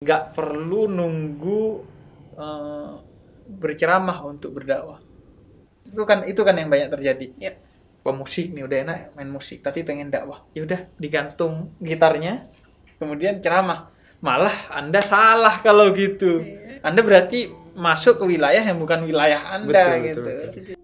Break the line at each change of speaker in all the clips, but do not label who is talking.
nggak perlu nunggu berceramah untuk berdakwah. Itu kan yang banyak terjadi.
Yep.
Pemusik nih udah enak main musik tapi pengen dakwah. Ya udah digantung gitarnya, kemudian ceramah. Malah Anda salah kalau gitu. Anda berarti masuk ke wilayah yang bukan wilayah Anda gitu. Betul.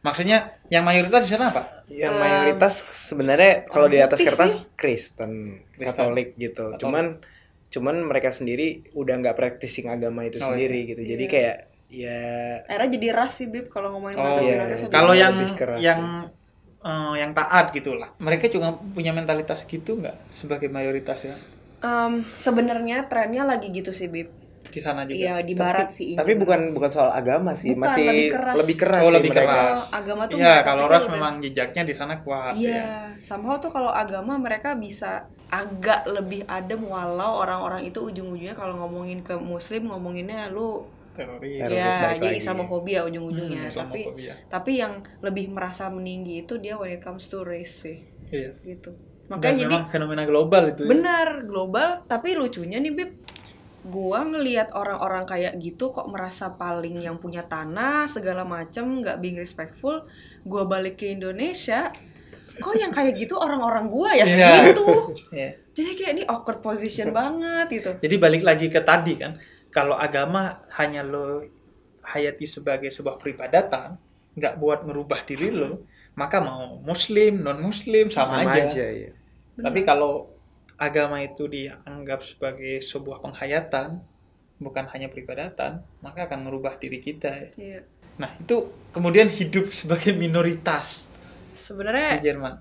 Maksudnya yang mayoritas di sana apa?
Yang mayoritas sebenarnya kalau di atas kertas Kristen, Katolik gitu.
Katolik.
Cuman mereka sendiri udah nggak practicing agama itu sendiri gitu. Jadi kayak ya
akhirnya jadi ras sih Bib kalau ngomongin
minoritas. Kalau yang taat gitulah. Mereka juga punya mentalitas gitu nggak sebagai mayoritas ya?
Sebenarnya trennya lagi gitu sih Bib.
Di sana juga.
Iya, di barat sih.
Tapi bukan soal agama sih,
bukan,
masih lebih keras.
Lebih keras.
Agama tuh
ya, kalau ras memang jejaknya di sana kuat.
Iya, somehow tuh kalau agama mereka bisa agak lebih adem walau orang-orang itu ujung-ujungnya kalau ngomongin ke muslim ngomonginnya lu
teroris.
Ya, jadi Islamofobia ujung-ujungnya.
Islamofobia.
Tapi yang lebih merasa meninggi itu dia when it comes to race sih.
Iya.
Gitu.
Makanya jadi fenomena global itu.
Benar, global, tapi lucunya nih Bib, gua ngelihat orang-orang kayak gitu kok merasa paling yang punya tanah segala macem, nggak being respectful. Gua balik ke Indonesia, kok yang kayak gitu orang-orang gua ya gitu. Jadi kayak ini awkward position banget gitu.
Jadi balik lagi ke tadi kan, kalau agama hanya lo hayati sebagai sebuah peribadatan, nggak buat merubah diri lo, maka mau muslim non muslim sama aja.
Ya.
Tapi kalau agama itu dianggap sebagai sebuah penghayatan, bukan hanya peribadatan, maka akan merubah diri kita.
Iya.
Nah, itu kemudian hidup sebagai minoritas.
Sebenarnya
di Jerman.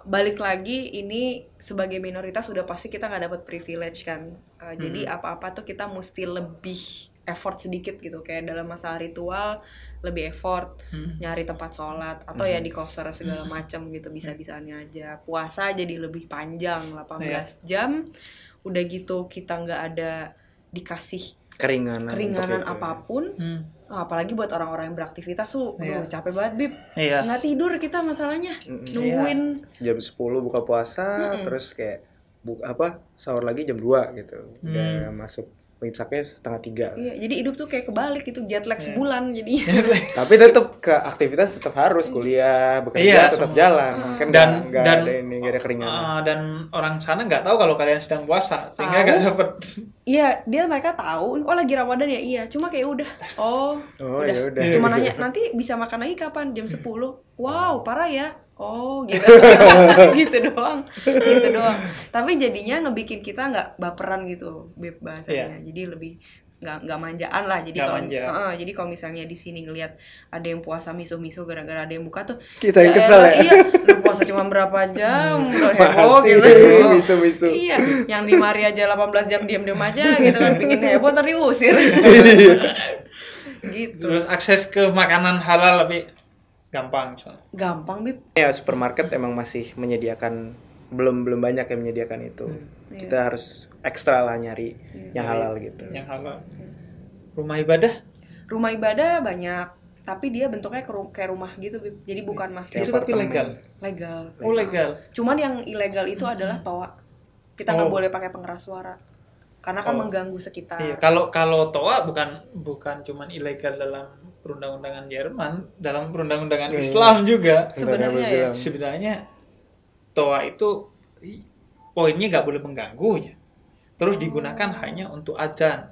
Balik lagi ini sebagai minoritas udah pasti kita nggak dapat privilege kan. Jadi apa-apa tuh kita mesti lebih effort sedikit gitu, kayak dalam masalah ritual lebih effort, nyari tempat sholat atau ya di koser segala macam gitu, bisa-bisanya aja. Puasa jadi lebih panjang 18 jam, udah gitu kita nggak ada dikasih keringanan apapun. Apalagi buat orang-orang yang beraktivitas tuh capek banget Bib. Nggak tidur kita masalahnya, nungguin
jam 10 buka puasa, terus kayak sahur lagi jam 2 gitu, udah masuk imsaknya 2:30.
Iya, jadi hidup tuh kayak kebalik gitu, jet lag sebulan jadi.
Tapi tetap ke aktivitas tetap harus kuliah, bekerja tetap jalan. Kan nggak ada keringanan.
Dan orang sana nggak tahu kalau kalian sedang puasa, sehingga nggak dapat.
Iya, mereka tahu. Oh lagi Ramadan ya, iya. Cuma kayak udah. Udah.
Ya udah.
Cuma nanya nanti bisa makan lagi kapan? Jam 10. Wow, parah ya. Oh gitu. gitu doang. Tapi jadinya ngebikin kita nggak baperan gitu Beb bahasanya. Jadi lebih nggak manjaan lah. Jadi kalau misalnya di sini ngelihat ada yang puasa miso gara-gara ada yang buka tuh
kita yang kesel ya.
Iya, lu puasa cuma berapa jam udah heboh gitu.
Miso.
Iya, yang di Mari aja 18 jam diam-diam aja gitu kan, bikin heboh ntar diusir. Gitu.
Akses ke makanan halal lebih gampang
Bib.
Ya, supermarket emang masih menyediakan, belum banyak yang menyediakan itu. Kita harus ekstra lah nyari yang halal gitu.
Yang halal. Rumah ibadah
Banyak, tapi dia bentuknya kayak rumah gitu Bib. Jadi bukan masjid.
Itu tapi legal. Oh, legal.
Cuman yang ilegal itu adalah toa. Kita nggak boleh pakai pengeras suara. Karena kan mengganggu sekitar.
Iya, kalau toa bukan cuman ilegal dalam perundang-undangan Jerman, dalam perundang-undangan Islam juga. Sebenarnya toa itu poinnya nggak boleh mengganggu ya. Terus digunakan hanya untuk adzan.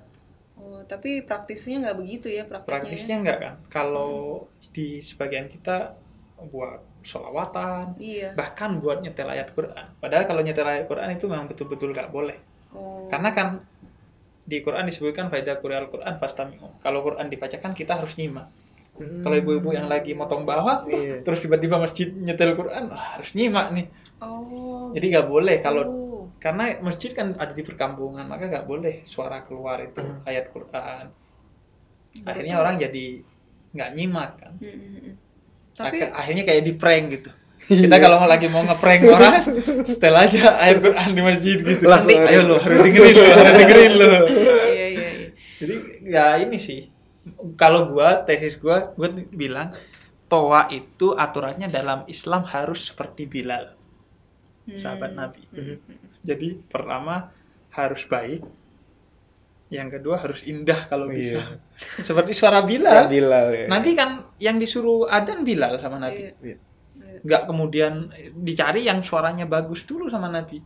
Tapi praktisnya nggak begitu ya
Praktisnya nggak kan. Kalau di sebagian kita buat sholawatan, bahkan buat nyetel ayat Quran. Padahal kalau nyetel ayat Quran itu memang betul-betul nggak boleh. Karena kan di Quran disebutkan faida Qur'an fastami'u. Kalau Quran dibacakan kita harus nyimak. Kalau ibu-ibu yang lagi motong bawang terus tiba-tiba masjid nyetel Quran, harus nyimak nih. Jadi nggak boleh karena masjid kan ada di perkampungan, maka nggak boleh suara keluar itu ayat Quran. Akhirnya orang jadi nggak nyimak kan. Tapi akhirnya kayak di prank gitu. Kita kalau lagi mau ngeprank orang, setel aja ayat Quran di masjid gitu. Nanti, ayo lo harus dengerin lo. Iya. Jadi ya ini sih. Kalau tesis gue bilang Toa itu aturannya dalam Islam harus seperti Bilal, sahabat Nabi. Jadi pertama harus baik, yang kedua harus indah kalau bisa. Seperti suara Bilal.
Bilal ya.
Nabi kan yang disuruh adzan Bilal sama Nabi. Nggak kemudian dicari yang suaranya bagus dulu sama Nabi.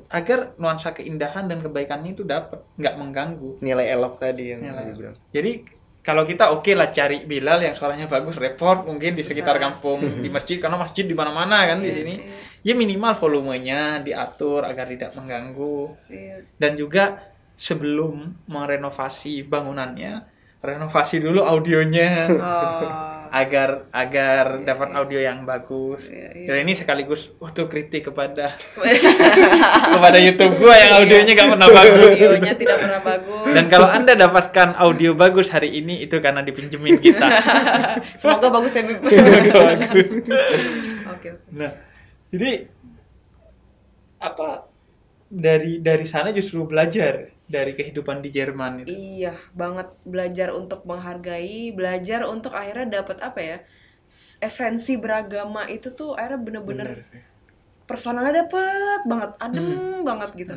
Agar nuansa keindahan dan kebaikannya itu dapat, nggak mengganggu.
Nilai elok tadi yang Nabi bilang.
Jadi kalau kita oke lah cari Bilal yang suaranya bagus, repot mungkin di sekitar kampung, di masjid, karena masjid di mana-mana kan di sini. Ya minimal volumenya diatur agar tidak mengganggu. Dan juga sebelum merenovasi bangunannya, renovasi dulu audionya. agar dapat audio yang bagus. Dan ini sekaligus kritik kepada YouTube gua yang audionya gak pernah bagus.
Audionya tidak pernah bagus.
Dan kalau Anda dapatkan audio bagus hari ini itu karena dipinjemin kita.
Semoga bagus ya. Oke.
Nah, jadi dari sana justru belajar dari kehidupan di Jerman itu.
Iya, banget belajar untuk menghargai, belajar untuk akhirnya dapat esensi beragama itu tuh akhirnya bener-bener personalnya dapet banget, adem banget gitu.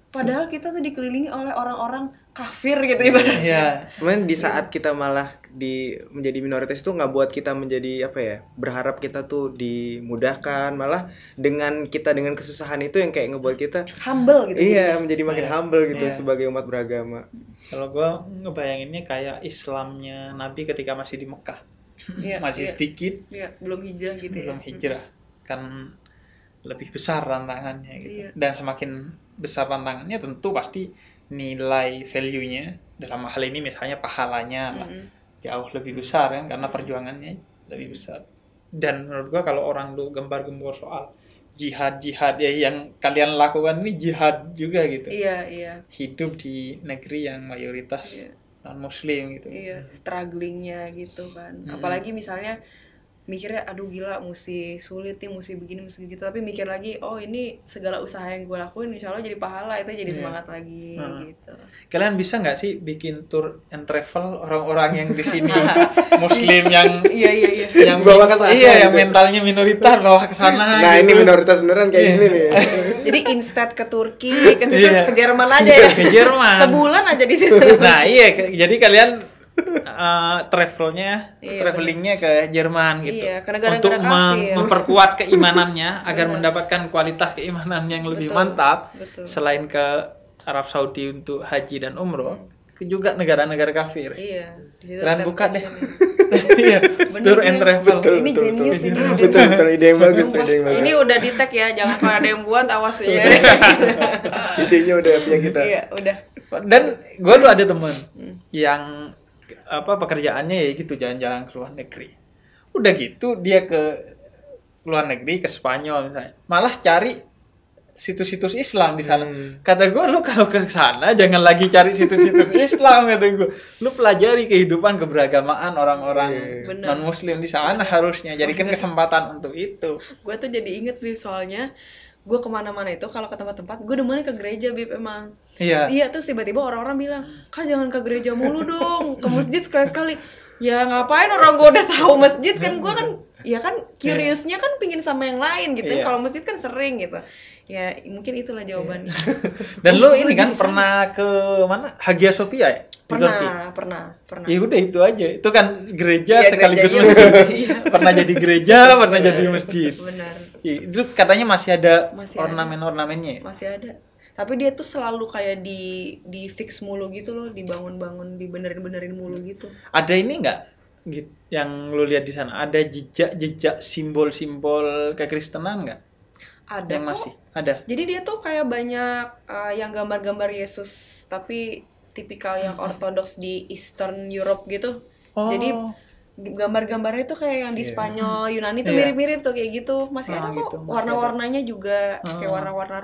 Padahal kita tuh dikelilingi oleh orang-orang kafir gitu ibaratnya.
Iya. Cuman di saat kita malah menjadi minoritas itu nggak buat kita menjadi berharap kita tuh dimudahkan, malah dengan kesusahan itu yang kayak ngebuat kita
humble gitu.
Iya, menjadi makin humble gitu sebagai umat beragama.
Kalau gue ngebayanginnya kayak Islamnya Nabi ketika masih di Mekah. Masih sedikit.
Iya, belum hijrah gitu.
Belum hijrah. Kan lebih besar tantangannya gitu. Dan semakin besar tantangannya tentu pasti nilai value-nya dalam hal ini misalnya pahalanya lah jauh lebih besar kan, karena perjuangannya lebih besar. Dan menurut gua kalau orang tuh gembar-gembor soal jihad ya yang kalian lakukan ini jihad juga gitu.
Iya.
Hidup di negeri yang mayoritas non muslim gitu.
Iya, strugglingnya gitu kan. Apalagi misalnya mikirnya aduh gila mesti sulit nih, mesti begini, mesti gitu, tapi mikir lagi ini segala usaha yang gue lakuin insya Allah jadi pahala, itu jadi semangat lagi gitu.
Kalian bisa nggak sih bikin tour and travel orang-orang yang di sini muslim yang
yang bawa ke sana
yang mentalnya minoritas bawa ke sana
nah gitu. Ini minoritas beneran kayak gini nih.
Jadi instead ke Turki ke Jerman aja ya,
ke Jerman
sebulan aja di situ.
Nah jadi kalian travelingnya ke Jerman gitu, untuk memperkuat keimanannya agar mendapatkan kualitas keimanan yang lebih mantap. Selain ke Arab Saudi untuk haji dan umroh, juga negara-negara kafir.
Iya.
Kalian buka deh. Tour and travel.
Ini genius ini.
Betul, ide yang bagus.
Ini udah di tag ya, jangan kalau ada yang buat awas ya.
Idenya udah punya kita.
Iya, udah.
Dan gue tuh ada teman yang pekerjaannya ya gitu, jalan-jalan ke luar negeri. Udah gitu dia ke luar negeri, ke Spanyol misalnya, malah cari situs-situs Islam di sana. Kata gue, lu kalau ke sana jangan lagi cari situs-situs Islam, kata gue. Lu pelajari kehidupan keberagamaan orang-orang non-muslim di sana harusnya. Jadikan kesempatan untuk itu.
Gue tuh jadi inget Bib, soalnya gue kemana-mana itu kalau ke tempat-tempat gue demennya ke gereja Bib emang. Iya, terus tiba-tiba orang-orang bilang, "Kak jangan ke gereja mulu dong, ke masjid sekali-sekali." Ya ngapain, orang gue udah tahu masjid kan, gue kan ya kan curiousnya kan pingin sama yang lain gitu. Kalau masjid kan sering gitu. Ya mungkin itulah jawabannya.
Dan lo ini kan pernah ke mana? Hagia Sophia ya?
Pernah.
Ya udah itu aja. Itu kan gereja sekaligus masjid. Pernah jadi gereja, pernah jadi masjid.
Benar.
Itu katanya masih ada ornamen-ornamennya.
Masih ada. Tapi dia tuh selalu kayak di fix mulu gitu loh, dibangun-bangun, dibenerin-benerin mulu gitu.
Ada ini enggak yang lu lihat di sana? Ada jejak simbol-simbol kekristenan enggak?
Ada
yang
kok.
Masih ada.
Jadi dia tuh kayak banyak yang gambar-gambar Yesus, tapi tipikal yang ortodoks di Eastern Europe gitu. Jadi gambar-gambarnya tuh kayak yang di Spanyol, Yunani tuh mirip-mirip tuh kayak gitu. Masih ada kok. Gitu, warna-warnanya juga kayak warna-warna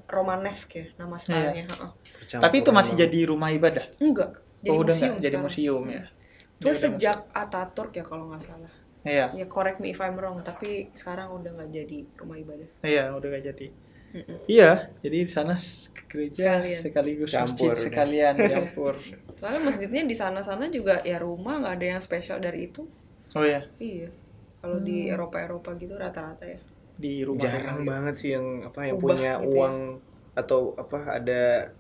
Romanesk ya nama stylenya.
Tapi itu masih jadi rumah ibadah?
Enggak. Jadi
udah
museum.
Jadi museum ya.
Terus sejak Ataturk ya kalau nggak salah.
Iya.
Ya correct me if I'm wrong, tapi sekarang udah nggak jadi rumah ibadah.
Iya, udah nggak jadi. Iya, jadi di sana gereja sekaligus masjid sekalian campur.
Soalnya masjidnya di sana juga ya rumah, nggak ada yang spesial dari itu.
Oh ya.
Iya. Kalau di Eropa gitu rata-rata ya.
Di rumah
jarang banget sih yang yang
Ubah
punya
gitu
uang atau ada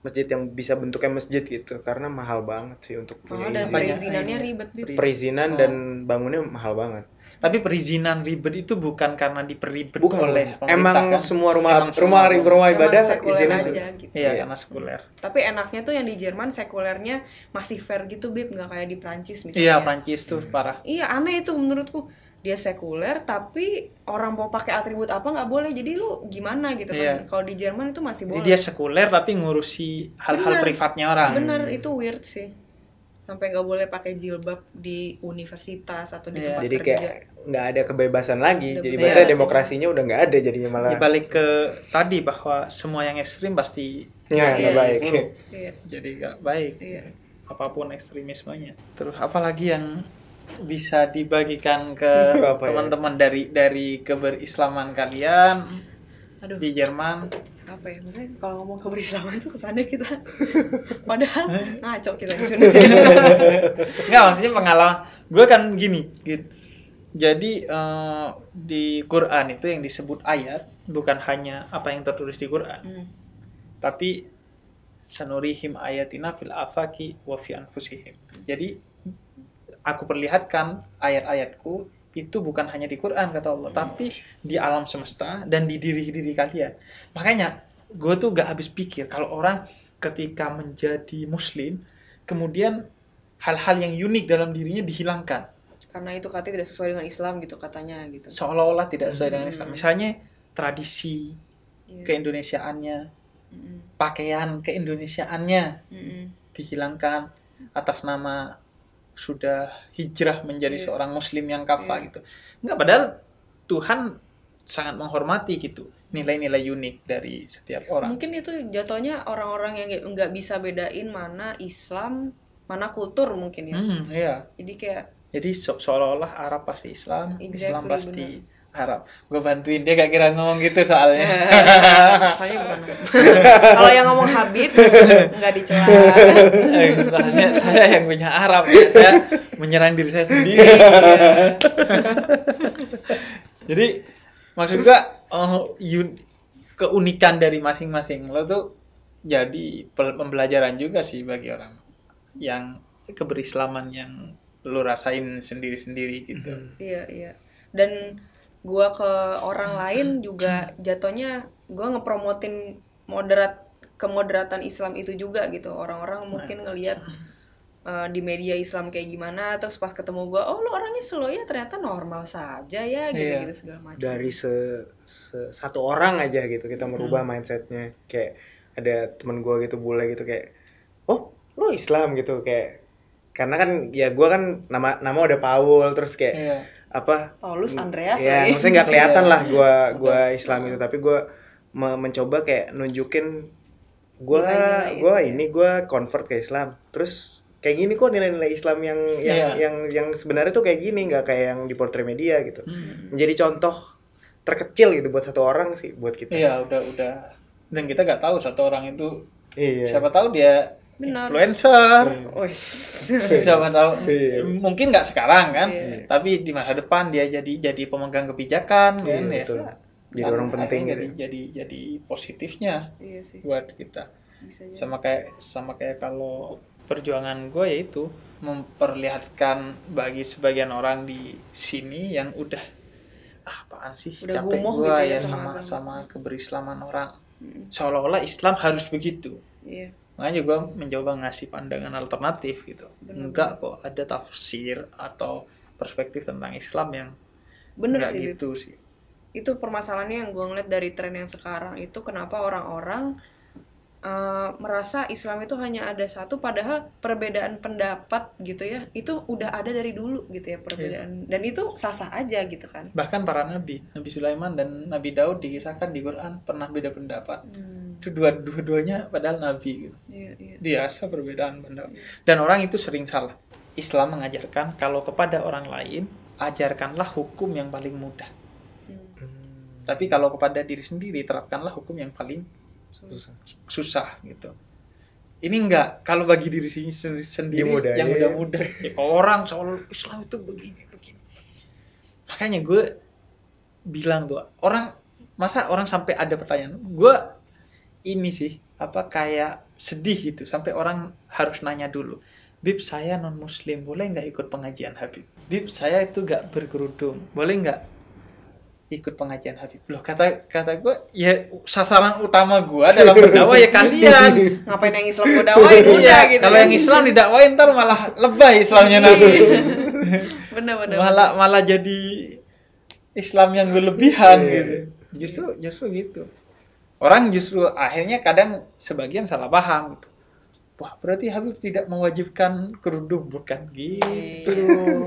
masjid yang bisa bentuknya masjid gitu, karena mahal banget sih untuk punya
dan
izin.
perizinannya ribet.
Perizinan dan bangunnya mahal banget.
Tapi perizinan ribet itu bukan karena diperibet
Bukan,
oleh pemerintah
emang
kan?
semua rumah ibadah izinnya
gitu.
Iya, karena sekuler.
Tapi enaknya tuh yang di Jerman sekulernya masih fair gitu, Bib, nggak kayak di Prancis misalnya.
Iya, Prancis tuh parah.
Iya, aneh itu menurutku. Dia sekuler tapi orang mau pakai atribut apa nggak boleh, jadi lu gimana gitu kan. Kalau di Jerman itu masih boleh.
Jadi dia sekuler tapi ngurusi hal-hal privatnya orang.
Bener, itu weird sih. Sampai nggak boleh pakai jilbab di universitas atau di tempat
jadi
kerja.
kayak nggak ada kebebasan lagi, jadi berarti demokrasinya udah nggak ada jadinya, malah
balik ke tadi bahwa semua yang ekstrim pasti
nggak baik.
Jadi nggak baik. Apapun ekstremismenya. Terus apalagi yang bisa dibagikan ke teman-teman dari keberislaman kalian di Jerman?
Apa ya, maksudnya kalau ngomong keberislaman itu kesannya kita padahal ngaco kita di sini.
Enggak, maksudnya pengalaman gue kan gini gitu. Jadi di Quran itu yang disebut ayat bukan hanya apa yang tertulis di Quran, tapi sanurihim ayatina fil afaki wa fi anfusihim. Jadi aku perlihatkan ayat-ayatku itu bukan hanya di Quran kata Allah, tapi di alam semesta dan di diri kalian. Makanya gue tuh gak habis pikir kalau orang ketika menjadi muslim kemudian hal-hal yang unik dalam dirinya dihilangkan
karena itu katanya tidak sesuai dengan Islam gitu katanya gitu.
Seolah-olah tidak sesuai dengan Islam. Misalnya tradisi keindonesiaannya, pakaian keindonesiaannya dihilangkan atas nama sudah hijrah menjadi seorang muslim yang kafah gitu. Enggak, padahal Tuhan sangat menghormati gitu nilai-nilai unik dari setiap orang.
Mungkin itu jatuhnya orang-orang yang nggak bisa bedain mana Islam, mana kultur mungkin ya.
Iya.
Jadi
seolah-olah Arab pasti Islam, Islam pasti Arab. Gue bantuin dia gak kira ngomong gitu soalnya.
Kalau yang ngomong Habib nggak dicela.
Soalnya saya yang punya Arab, saya menyerang diri saya sendiri. Jadi maksud gue keunikan dari masing-masing lo tuh jadi pembelajaran juga sih bagi orang yang keberislaman yang lo rasain sendiri-sendiri gitu.
Iya. Dan gua ke orang lain juga jatuhnya gua ngepromotin kemoderatan Islam itu juga gitu. Orang-orang mungkin ngelihat di media Islam kayak gimana, terus pas ketemu gua, oh lu orangnya slow ya, ternyata normal saja ya gitu segala macam.
Dari satu orang aja gitu kita merubah mindsetnya. Kayak ada temen gua gitu bule gitu kayak, oh lu Islam gitu, kayak karena kan ya gua kan nama udah Paul, terus kayak
Paulus Andreas
ya maksudnya nggak kelihatan lah gua Islam itu, tapi gua mencoba kayak nunjukin gua convert ke Islam, terus kayak gini kok nilai-nilai Islam yang sebenarnya tuh kayak gini, nggak kayak yang dipotret media gitu. Menjadi contoh terkecil gitu buat satu orang sih, buat kita.
Iya, udah dan kita nggak tahu satu orang itu siapa tahu dia influencer. Siapa tahu mungkin nggak sekarang kan, tapi di masa depan dia jadi pemegang kebijakan kan ya.
Jadi orang penting gitu.
Jadi positifnya buat kita. Sama kayak kalau perjuangan gue yaitu memperlihatkan bagi sebagian orang di sini yang udah apaan sih capek gue gitu ya sama keberislaman orang. Seolah-olah Islam harus begitu. Makanya gue mencoba ngasih pandangan alternatif gitu. Enggak kok, ada tafsir atau perspektif tentang Islam yang enggak gitu sih.
Itu permasalahannya yang gue ngeliat dari tren yang sekarang itu, kenapa orang-orang merasa Islam itu hanya ada satu, padahal perbedaan pendapat gitu ya itu udah ada dari dulu gitu ya perbedaan, dan itu sah-sah aja gitu kan.
Bahkan para Nabi Sulaiman dan Nabi Daud dikisahkan di Quran pernah beda pendapat. Itu dua-duanya padahal Nabi gitu. Biasa perbedaan pendapat. Dan orang itu sering salah. Islam mengajarkan kalau kepada orang lain ajarkanlah hukum yang paling mudah. Tapi kalau kepada diri sendiri terapkanlah hukum yang paling susah gitu. ini enggak, kalau bagi diri sendiri yang muda-muda orang soal Islam itu begini. Makanya gue bilang tuh, masa orang sampai ada pertanyaan, gue ini sih kayak sedih gitu sampai orang harus nanya dulu, Bib saya non muslim boleh nggak ikut pengajian Habib? Bib saya itu nggak berkerudung boleh nggak ikut pengajian Habib? Loh kata gue ya sasaran utama gue dalam berdakwah ya kalian.
Ngapain yang Islam gue dakwain udah gitu.
Kalau yang Islam didakwain ntar malah lebay Islamnya nanti.
Bener.
Malah jadi Islam yang berlebihan gitu. Justru gitu. Orang justru akhirnya kadang sebagian salah paham gitu. Wah, berarti Habib tidak mewajibkan kerudung, bukan gitu.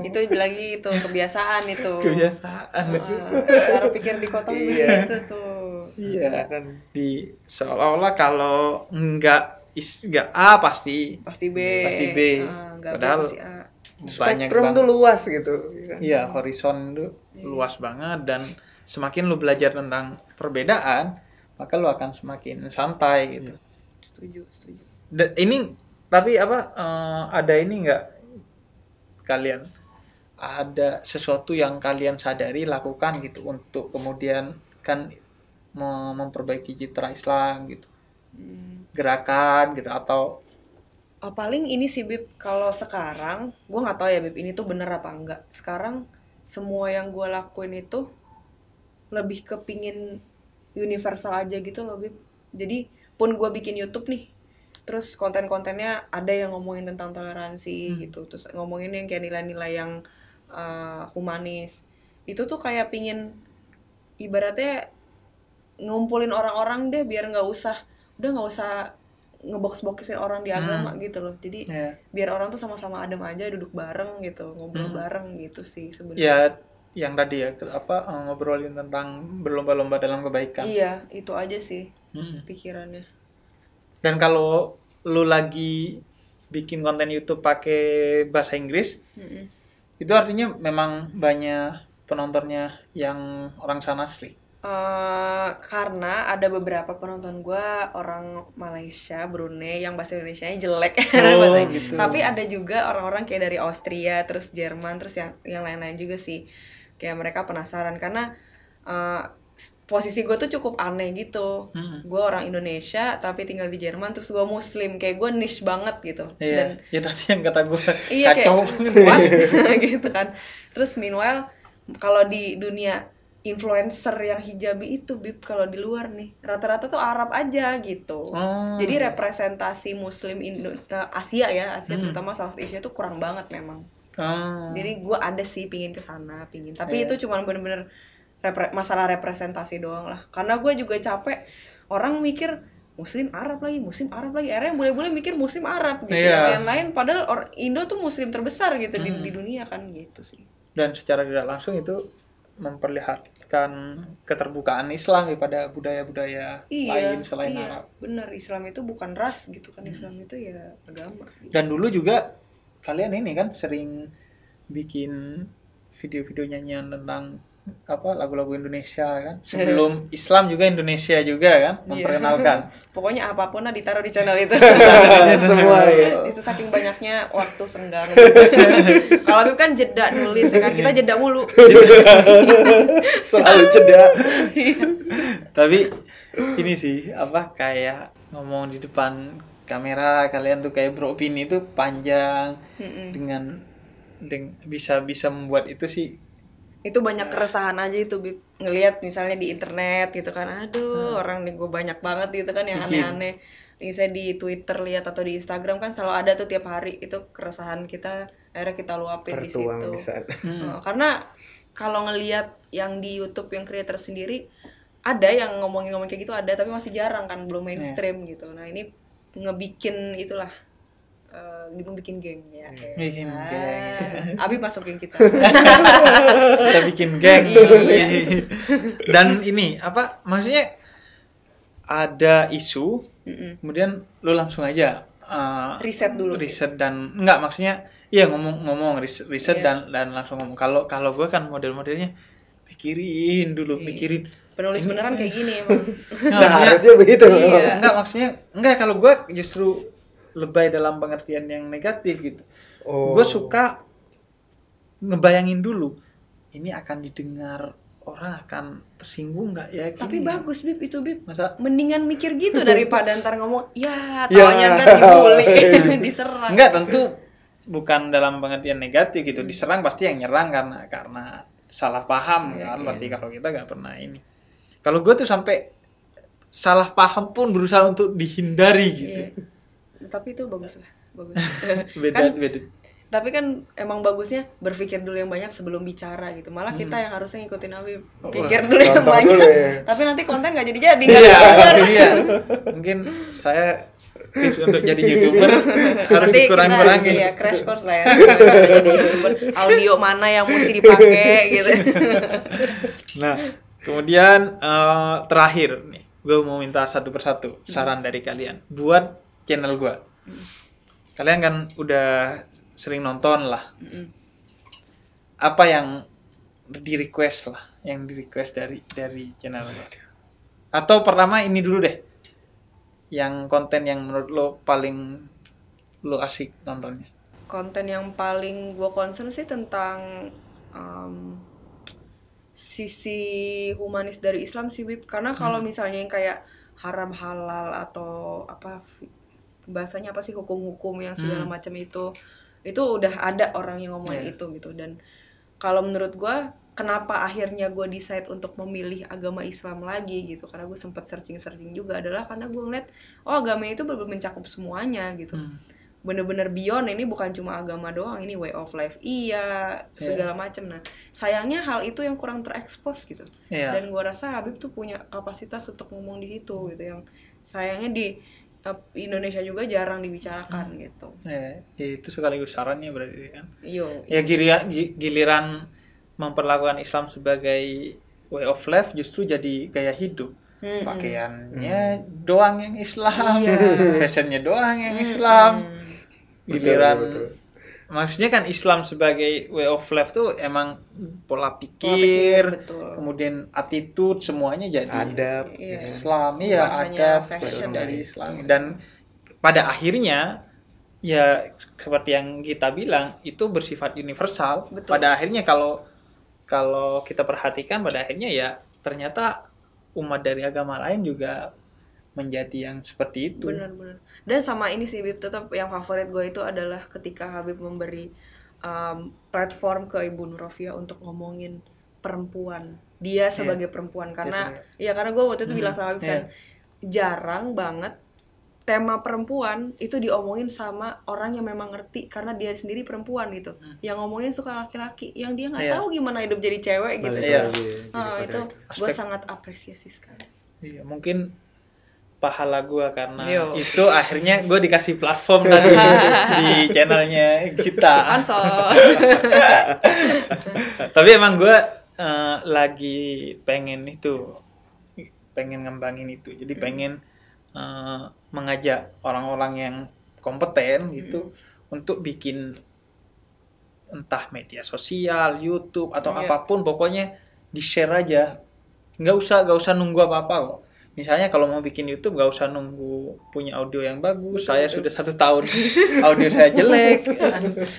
Itu lagi itu kebiasaan itu.
Kebiasaan.
Cara pikir dikotom gitu tuh.
Iya kan seolah-olah kalau enggak A pasti
B.
Pasti B. Padahal
pasti A.
Spektrum tuh luas gitu.
Iya, horizon tuh luas banget, dan semakin lu belajar tentang perbedaan, maka lu akan semakin santai gitu.
Setuju.
Ini tapi ada ini nggak kalian, ada sesuatu yang kalian sadari lakukan gitu untuk kemudian kan memperbaiki citra Islam gitu, gerakan gitu atau
paling ini sih Bib, kalau sekarang gue nggak tahu ya Bib ini tuh bener apa enggak. Sekarang semua yang gue lakuin itu lebih kepingin universal aja gitu loh Bib. Jadi pun gue bikin YouTube nih, terus konten-kontennya ada yang ngomongin tentang toleransi gitu, terus ngomongin yang kayak nilai-nilai yang humanis. Itu tuh kayak pingin ibaratnya ngumpulin orang-orang deh, biar nggak usah ngebox-boxin orang di agama gitu loh. Jadi biar orang tuh sama-sama adem aja, duduk bareng gitu, ngobrol bareng gitu sih sebenarnya.
Ya yang tadi ya ngobrolin tentang berlomba-lomba dalam kebaikan.
Iya, itu aja sih pikirannya.
Dan kalau lu lagi bikin konten YouTube pakai bahasa Inggris, itu artinya memang banyak penontonnya yang orang sana asli.
Karena ada beberapa penonton gue orang Malaysia, Brunei yang bahasa Indonesianya jelek.
Gitu.
Tapi ada juga orang-orang kayak dari Austria, terus Jerman, terus yang lain-lain juga sih. Kayak mereka penasaran karena posisi gue tuh cukup aneh gitu. Gue orang Indonesia tapi tinggal di Jerman, terus gue Muslim, kayak gue niche banget gitu.
Iya. Dan ya tadi yang kata gue
kacau gitu kan. Terus meanwhile kalau di dunia influencer yang hijabi itu Bib, kalau di luar nih rata-rata tuh Arab aja gitu. Jadi representasi Muslim Asia terutama South Asia tuh kurang banget memang. Jadi gue ada sih pingin kesana, tapi itu cuma bener-bener masalah representasi doang lah. Karena gue juga capek orang mikir Muslim Arab lagi, akhirnya boleh-boleh mikir Muslim Arab gitu. Yang lain padahal Indo tuh Muslim terbesar gitu di dunia kan gitu sih.
Dan secara tidak langsung itu memperlihatkan keterbukaan Islam pada budaya-budaya lain selain Arab.
Bener, Islam itu bukan ras gitu kan, Islam itu ya agama. Gitu.
Dan dulu juga kalian ini kan sering bikin video-video nyanyian tentang lagu-lagu Indonesia kan, sebelum Islam juga Indonesia juga kan memperkenalkan.
Pokoknya apapun lah ditaruh di channel itu.
Semua ya.
Itu saking banyaknya waktu senggang. Kalau itu kan jeda nulis ya kan, kita jeda mulu.
Selalu jeda.
Tapi ini sih kayak ngomong di depan kamera kalian tuh kayak beropini itu panjang dengan bisa membuat itu sih.
Itu banyak keresahan aja itu ngelihat misalnya di internet gitu kan, orang nih gue banyak banget gitu kan yang aneh-aneh. Misalnya di Twitter lihat atau di Instagram kan selalu ada tuh tiap hari, itu keresahan kita akhirnya kita luapin di situ. Karena kalau ngelihat yang di YouTube yang creator sendiri ada yang ngomongin kayak gitu ada, tapi masih jarang kan, belum mainstream gitu. Nah ini ngebikin itulah. Bikin geng ya.
Bikin geng.
Abi masukin kita.
Kita bikin geng. Dan ini maksudnya ada isu, kemudian lu langsung aja
riset dulu.
Riset dan enggak maksudnya ngomong riset dan langsung ngomong. Kalau gue kan model-modelnya pikirin.
Penulis beneran kayak gini emang.
Seharusnya begitu.
Enggak maksudnya kalau gue justru lebay dalam pengertian yang negatif gitu. Gue suka ngebayangin dulu, ini akan didengar orang akan tersinggung nggak ya?
Tapi bagus Bib itu Bib.
Masa?
Mendingan mikir gitu daripada ntar ngomong ya tawanya ntar dibully, diserang.
Enggak, tentu bukan dalam pengertian negatif gitu. Diserang pasti yang nyerang karena salah paham kan. Pasti kalau kita nggak pernah ini. Kalau gue tuh sampai salah paham pun berusaha untuk dihindari gitu.
Tapi itu bagus lah, bagus.
beda.
Tapi kan emang bagusnya berpikir dulu yang banyak sebelum bicara gitu. Malah kita yang harusnya ngikutin Habib. Pikir dulu yang banyak. Tapi nanti konten nggak jadi-jadi.
Iya. Mungkin saya tips untuk jadi YouTuber harus dikurang-kurangin.
Iya, crash course lah ya. Jadi YouTuber. Audio mana yang mesti dipakai gitu.
Nah, kemudian terakhir nih, gue mau minta satu persatu saran dari kalian buat channel gue. Kalian kan udah sering nonton lah. Apa yang di request dari channel lo? Atau pertama ini dulu deh, yang konten yang menurut lo paling lo asik nontonnya?
Konten yang paling gue concern sih tentang sisi humanis dari Islam sih Bib. Karena kalau misalnya yang kayak haram halal atau apa bahasanya apa sih, hukum-hukum yang segala macam itu udah ada orang yang ngomongin itu gitu. Dan kalau menurut gue, kenapa akhirnya gue decide untuk memilih agama Islam lagi gitu, karena gue sempat searching juga adalah karena gue ngeliat agama itu benar-benar mencakup semuanya gitu. Bener-bener beyond, ini bukan cuma agama doang, ini way of life segala macam. Nah sayangnya hal itu yang kurang terekspos gitu. Dan gue rasa Habib tuh punya kapasitas untuk ngomong di situ gitu, yang sayangnya di Indonesia juga jarang dibicarakan gitu.
Itu sekaligus sarannya berarti kan.
Ya
giliran memperlakukan Islam sebagai way of life justru jadi gaya hidup. Pakaiannya doang yang Islam, fashionnya doang yang Islam. Giliran betul. Maksudnya kan Islam sebagai way of life tuh emang pola pikir kemudian attitude semuanya jadi
adab
Islam, adab dari Islam. Dan pada akhirnya ya seperti yang kita bilang itu bersifat universal. Pada akhirnya kalau kita perhatikan, pada akhirnya ya ternyata umat dari agama lain juga menjadi yang seperti itu.
Benar-benar. Dan sama ini sih Bib, tetap yang favorit gue itu adalah ketika Habib memberi platform ke Ibu Nurofia untuk ngomongin perempuan. Dia sebagai perempuan, karena karena gue waktu itu bilang sama Habib kan jarang banget tema perempuan itu diomongin sama orang yang memang ngerti, karena dia sendiri perempuan gitu. Yang ngomongin suka laki-laki yang dia nggak tahu gimana hidup jadi cewek gitu. Itu gue sangat apresiasi sekali.
Mungkin pahala gue karena itu akhirnya gue dikasih platform tadi di channelnya kita. Tapi emang gue lagi pengen ngembangin itu. Jadi pengen mengajak orang-orang yang kompeten gitu untuk bikin entah media sosial, YouTube atau apapun, pokoknya di-share aja. Nggak usah nunggu apa-apa kok. Misalnya kalau mau bikin YouTube gak usah nunggu punya audio yang bagus. Saya sudah 1 tahun audio saya jelek.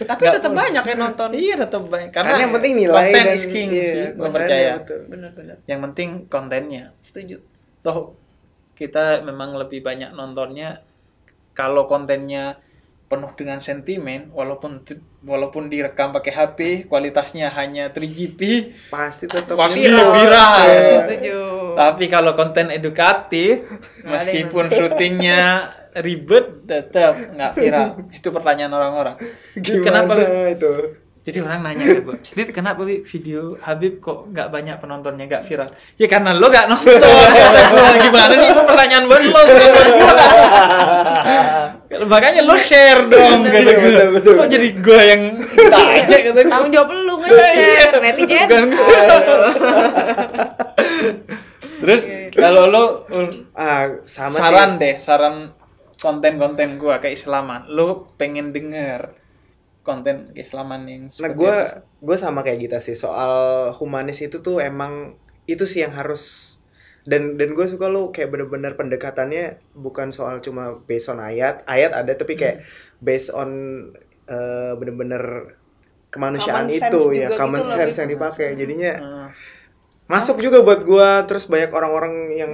Tapi tetap banyak yang nonton.
Iya, tetap banyak. Karena
yang penting nilai
konten is king sih, gue percaya.
Benar-benar.
Yang penting kontennya.
Setuju.
Toh kita memang lebih banyak nontonnya kalau kontennya penuh dengan sentimen, walaupun direkam pakai HP, kualitasnya hanya 3GP, pasti viral.
Setuju.
Tapi kalau konten edukatif, meskipun syutingnya ribet, tetap nggak viral. Itu pertanyaan orang-orang. Kenapa itu? Jadi orang nanya ke gue, Bib, kenapa video Habib kok nggak banyak penontonnya, nggak viral? Ya karena lo nggak nonton. Gimana sih, itu pertanyaan buat lo, bukan buat gue. Makanya lo share dong, kata gue. Kok jadi gue yang tanya, kata gue.
Tanggung jawab lo nge-share, netizen.
Terus kalau lo
sama
saran konten-konten gue keislaman, lo pengen denger konten keislaman yang
seperti gue sama kayak kita sih, soal humanis itu tuh emang itu sih yang harus dan gue suka lu kayak bener-bener pendekatannya bukan soal cuma based on ayat ada tapi kayak based on bener-bener kemanusiaan itu ya, common
gitu
sense yang dipakai, jadinya masuk juga buat gue. Terus banyak orang-orang yang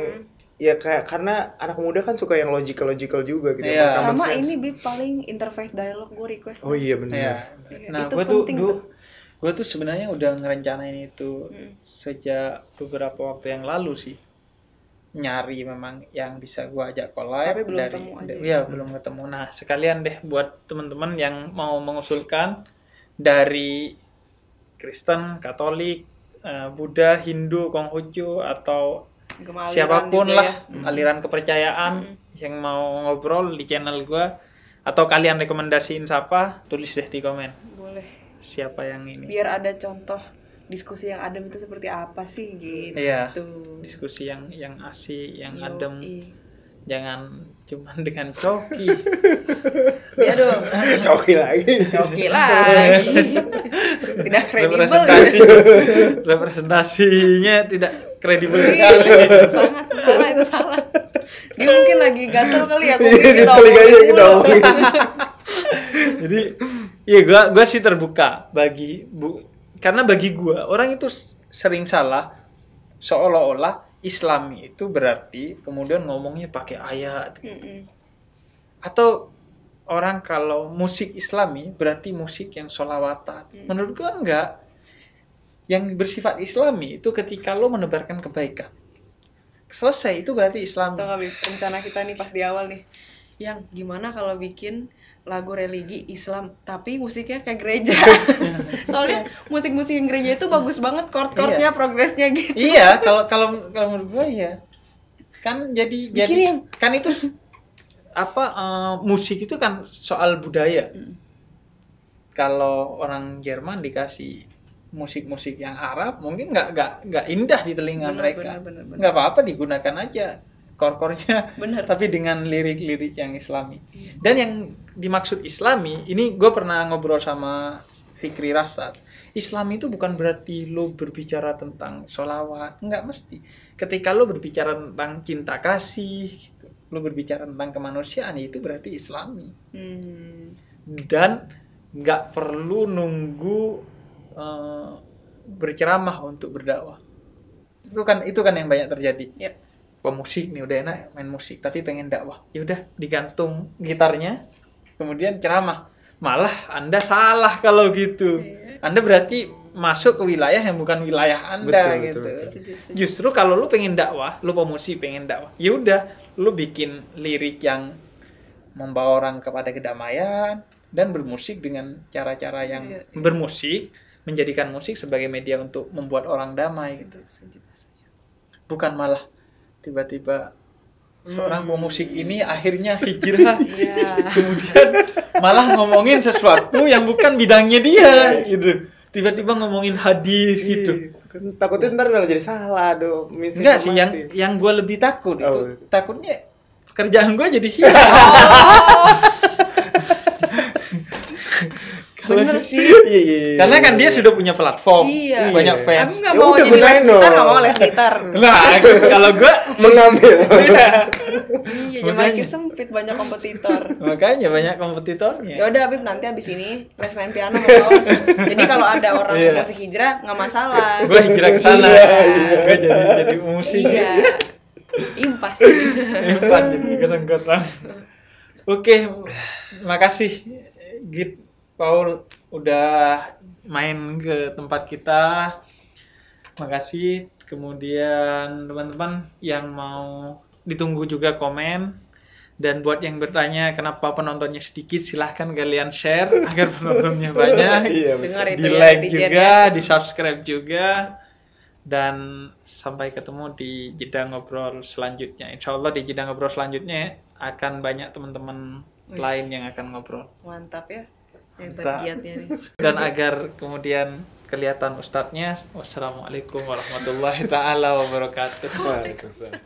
ya kayak, karena anak muda kan suka yang logical juga gitu.
Sama sense. Ini Bib paling interfaith dialogue gue request.
Oh iya benar.
Nah gue tuh sebenarnya udah ngerencanain itu sejak beberapa waktu yang lalu sih, nyari memang yang bisa gue ajak collab, tapi belum ketemu aja. Ya belum ketemu. Nah sekalian deh buat teman-teman yang mau mengusulkan dari Kristen, Katolik, Buddha, Hindu, Konghucu atau siapapun lah aliran kepercayaan yang mau ngobrol di channel gue, atau kalian rekomendasiin siapa, tulis deh di komen.
Boleh.
Siapa yang ini?
Biar ada contoh diskusi yang adem itu seperti apa sih gitu.
Iya. Diskusi yang asik, yang adem. Jangan cuma dengan coki.
Ya dong.
Coki lagi.
Tidak kredibel.
Representasinya
tidak kredibel sekali.
Itu salah. Dia mungkin lagi gatel kali ya.
Jadi gue sih terbuka karena bagi gue orang itu sering salah seolah-olah Islami itu berarti kemudian ngomongnya pakai ayat gitu. Atau orang kalau musik Islami berarti musik yang sholawatan. Menurut gue enggak. Yang bersifat Islami itu ketika lo menebarkan kebaikan, selesai, itu berarti Islami.
Tahu gak, rencana kita nih pas di awal nih, yang gimana kalau bikin lagu religi Islam tapi musiknya kayak gereja. Soalnya musik-musik yang gereja itu bagus banget, chord-chordnya, progresnya gitu.
Iya, kalau menurut gue ya. Kan jadi kan itu musik itu kan soal budaya. Kalau orang Jerman dikasih musik-musik yang Arab mungkin nggak indah di telinga mereka. Nggak apa-apa, digunakan aja chord-chordnya, tapi dengan lirik-lirik yang Islami. Dan yang dimaksud Islami, ini gue pernah ngobrol sama Fikri Rasad. Islami itu bukan berarti lo berbicara tentang sholawat, nggak mesti. Ketika lo berbicara tentang cinta kasih, gitu, lo berbicara tentang kemanusiaan, itu berarti Islami. Dan nggak perlu nunggu berceramah untuk berdakwah. Itu kan yang banyak terjadi. Yep. Pemusik nih udah enak main musik tapi pengen dakwah, ya udah digantung gitarnya kemudian ceramah. Malah Anda salah kalau gitu. Anda berarti masuk ke wilayah yang bukan wilayah Anda. Betul. Justru kalau lu pengen dakwah, lu pemusik pengen dakwah, ya udah lu bikin lirik yang membawa orang kepada kedamaian dan bermusik dengan cara-cara yang bermusik, menjadikan musik sebagai media untuk membuat orang damai gitu. Bukan malah tiba-tiba seorang pemusik ini akhirnya hijrah, kemudian malah ngomongin sesuatu yang bukan bidangnya dia gitu, tiba-tiba ngomongin hadis gitu.
Takutnya ntar malah jadi salah dong.
Enggak sih, yang gue lebih takut itu takutnya pekerjaan gue jadi hilang.
Bener sih.
Karena kan dia sudah punya platform, banyak fans.
Aku nggak mau jadi les gitar, nggak mau les gitar.
Nah, kalau gue
mengambil.
Iya, makin sempit, banyak kompetitor.
Makanya banyak kompetitornya.
Ya udah, Bib, nanti abis ini les main piano mau. Jadi kalau ada orang musik hijrah nggak masalah.
Gue hijrah ke sana. Gue jadi musik.
Iya. Impas
jadi kadang-kadang. Oke, makasih Git Paul udah main ke tempat kita. Makasih. Kemudian teman-teman yang mau, ditunggu juga komen. Dan buat yang bertanya kenapa penontonnya sedikit, silahkan kalian share agar penontonnya banyak. Di like juga, di subscribe juga. Dan sampai ketemu di jeda ngobrol selanjutnya. Insya Allah di jeda ngobrol selanjutnya akan banyak teman-teman lain yang akan ngobrol.
Mantap ya. Nih.
Dan agar kemudian kelihatan ustadznya, wassalamualaikum warahmatullahi taala wabarakatuh.
Waalaikumsalam.